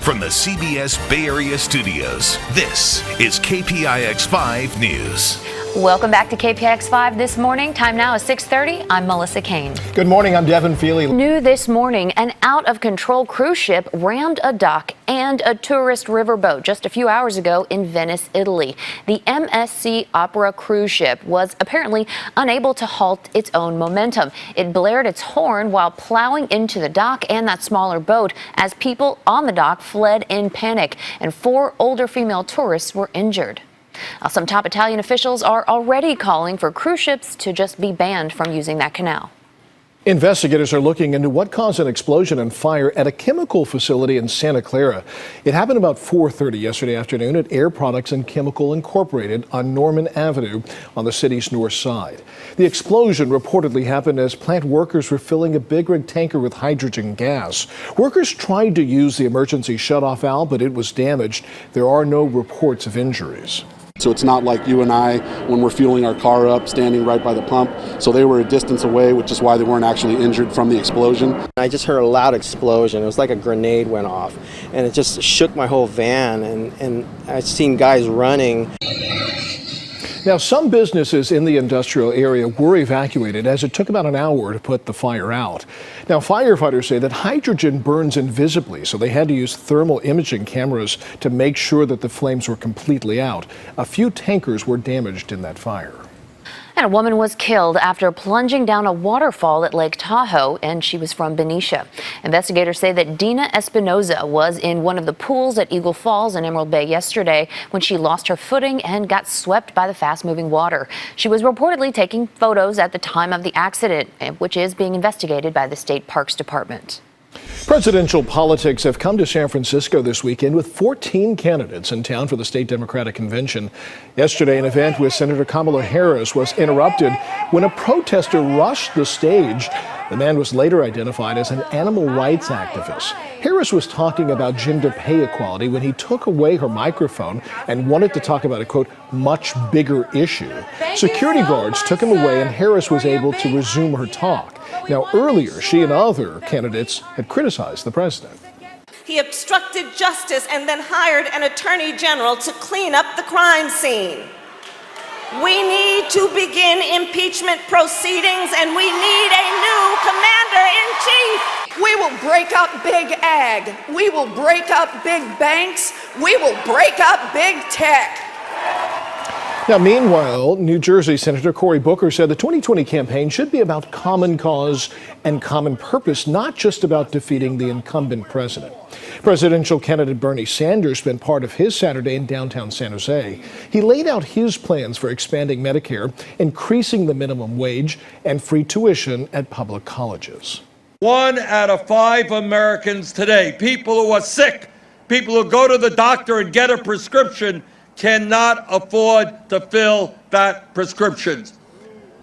From the CBS Bay Area studios, this is KPIX 5 News. Welcome back to KPIX 5 this morning. Time now is 6:30. I'm Melissa Kane. Good morning. I'm Devin Fehely. New this morning, an out-of-control cruise ship rammed a dock and a tourist riverboat just a few hours ago in Venice, Italy. The MSC Opera cruise ship was apparently unable to halt its own momentum. It blared its horn while plowing into the dock and that smaller boat as people on the dock fled in panic, and 4 older female tourists were injured. Some top Italian officials are already calling for cruise ships to just be banned from using that canal. Investigators are looking into what caused an explosion and fire at a chemical facility in Santa Clara. It happened about 4:30 yesterday afternoon at Air Products and Chemical Incorporated on Norman Avenue on the city's north side. The explosion reportedly happened as plant workers were filling a big rig tanker with hydrogen gas. Workers tried to use the emergency shutoff valve, but it was damaged. There are no reports of injuries. So it's not like you and I when we're fueling our car up, standing right by the pump. So they were a distance away, which is why they weren't actually injured from the explosion. I just heard a loud explosion. It was like a grenade went off, and it just shook my whole van, and I've seen guys running. Now, some businesses in the industrial area were evacuated as it took about an hour to put the fire out. Now, firefighters say that hydrogen burns invisibly, so they had to use thermal imaging cameras to make sure that the flames were completely out. A few tankers were damaged in that fire. And a woman was killed after plunging down a waterfall at Lake Tahoe, and she was from Benicia. Investigators say that Dina Espinoza was in one of the pools at Eagle Falls in Emerald Bay yesterday when she lost her footing and got swept by the fast-moving water. She was reportedly taking photos at the time of the accident, which is being investigated by the State Parks Department. Presidential politics have come to San Francisco this weekend with 14 candidates in town for the state Democratic Convention. Yesterday, an event with Senator Kamala Harris was interrupted when a protester rushed the stage. The man was later identified as an animal rights activist. Harris was talking about gender pay equality when he took away her microphone and wanted to talk about a, quote, much bigger issue. Security guards took him away and Harris was able to resume her talk. Now, earlier, she and other candidates had criticized the president. He obstructed justice and then hired an attorney general to clean up the crime scene. We need to begin impeachment proceedings, and we need a new commander-in-chief. We will break up big ag. We will break up big banks. We will break up big tech. Now, meanwhile, New Jersey Senator Cory Booker said the 2020 campaign should be about common cause and common purpose, not just about defeating the incumbent president. Presidential candidate Bernie Sanders spent part of his Saturday in downtown San Jose. He laid out his plans for expanding Medicare, increasing the minimum wage, and free tuition at public colleges. 1 out of 5 Americans today, people who are sick, people who go to the doctor and get a prescription, cannot afford to fill that prescription.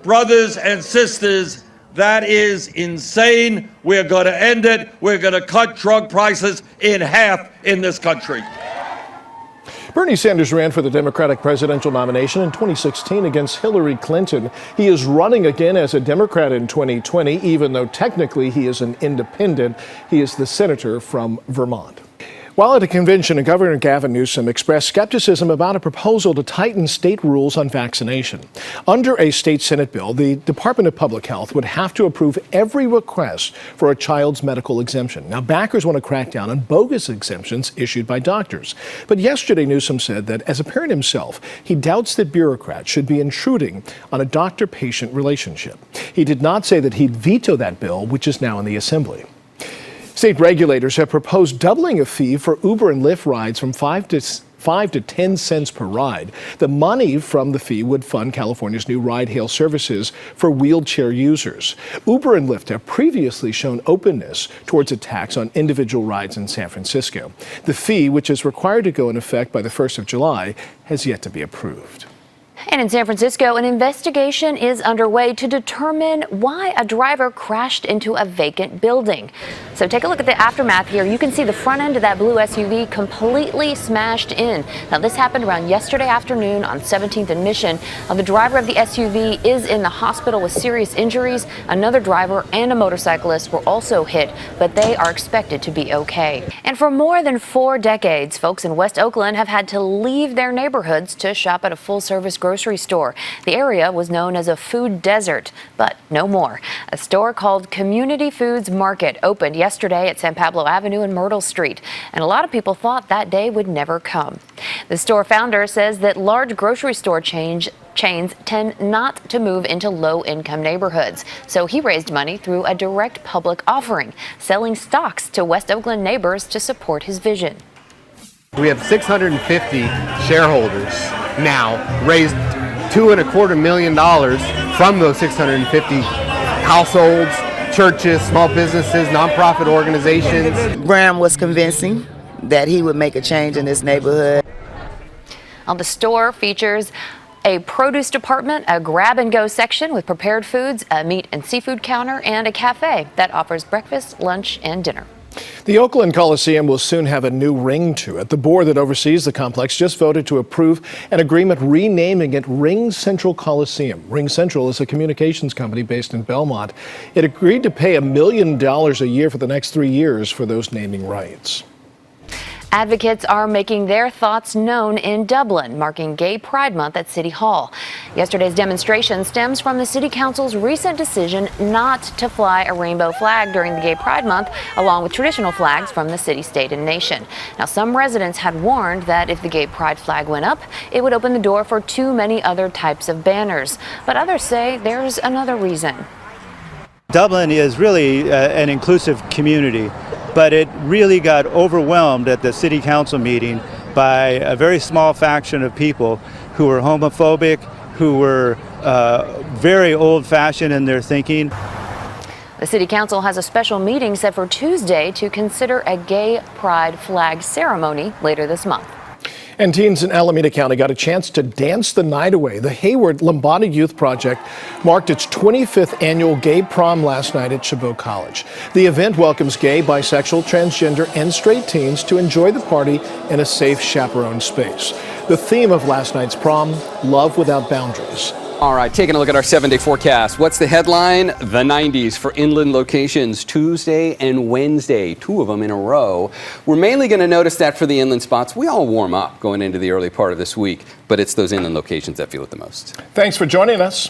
Brothers and sisters, that is insane. We're going to end it. We're going to cut drug prices in half in this country. Bernie Sanders ran for the Democratic presidential nomination in 2016 against Hillary Clinton. He is running again as a Democrat in 2020, even though technically he is an independent. He is the senator from Vermont. While at a convention, Governor Gavin Newsom expressed skepticism about a proposal to tighten state rules on vaccination. Under a state Senate bill, the Department of Public Health would have to approve every request for a child's medical exemption. Now, backers want to crack down on bogus exemptions issued by doctors. But yesterday, Newsom said that as a parent himself, he doubts that bureaucrats should be intruding on a doctor-patient relationship. He did not say that he'd veto that bill, which is now in the Assembly. State regulators have proposed doubling a fee for Uber and Lyft rides from 5 to 10 cents per ride. The money from the fee would fund California's new ride-hail services for wheelchair users. Uber and Lyft have previously shown openness towards a tax on individual rides in San Francisco. The fee, which is required to go in effect by the 1st of July, has yet to be approved. And in San Francisco, an investigation is underway to determine why a driver crashed into a vacant building. So take a look at the aftermath here. You can see the front end of that blue SUV completely smashed in. Now, this happened around yesterday afternoon on 17th and Mission. The driver of the SUV is in the hospital with serious injuries. Another driver and a motorcyclist were also hit, but they are expected to be okay. And for more than 4 decades, folks in West Oakland have had to leave their neighborhoods to shop at a full-service grocery store. The area was known as a food desert, but no more. A store called Community Foods Market opened yesterday at San Pablo Avenue and Myrtle Street, and a lot of people thought that day would never come. The store founder says that large grocery store chains tend not to move into low-income neighborhoods, so he raised money through a direct public offering, selling stocks to West Oakland neighbors to support his vision. We have 650 shareholders now, raised $2.25 million from those 650 households, churches, small businesses, nonprofit organizations. Graham was convincing that he would make a change in this neighborhood. The store features a produce department, a grab-and-go section with prepared foods, a meat and seafood counter, and a cafe that offers breakfast, lunch, and dinner. The Oakland Coliseum will soon have a new ring to it. The board that oversees the complex just voted to approve an agreement renaming it Ring Central Coliseum. Ring Central is a communications company based in Belmont. It agreed to pay $1 million a year for the next 3 years for those naming rights. Advocates are making their thoughts known in Dublin, marking Gay Pride Month at City Hall. Yesterday's demonstration stems from the City Council's recent decision not to fly a rainbow flag during the Gay Pride Month, along with traditional flags from the city, state, and nation. Now, some residents had warned that if the Gay Pride flag went up, it would open the door for too many other types of banners. But others say there's another reason. Dublin is really an inclusive community, but it really got overwhelmed at the city council meeting by a very small faction of people who were homophobic, who were very old-fashioned in their thinking. The city council has a special meeting set for Tuesday to consider a gay pride flag ceremony later this month. And teens in Alameda County got a chance to dance the night away. The Hayward Lombardi Youth Project marked its 25th annual gay prom last night at Chabot College. The event welcomes gay, bisexual, transgender, and straight teens to enjoy the party in a safe, chaperoned space. The theme of last night's prom, love without boundaries. All right, taking a look at our 7-day forecast. What's the headline? The 90s for inland locations Tuesday and Wednesday, 2 of them in a row. We're mainly going to notice that for the inland spots. We all warm up going into the early part of this week, but it's those inland locations that feel it the most. Thanks for joining us.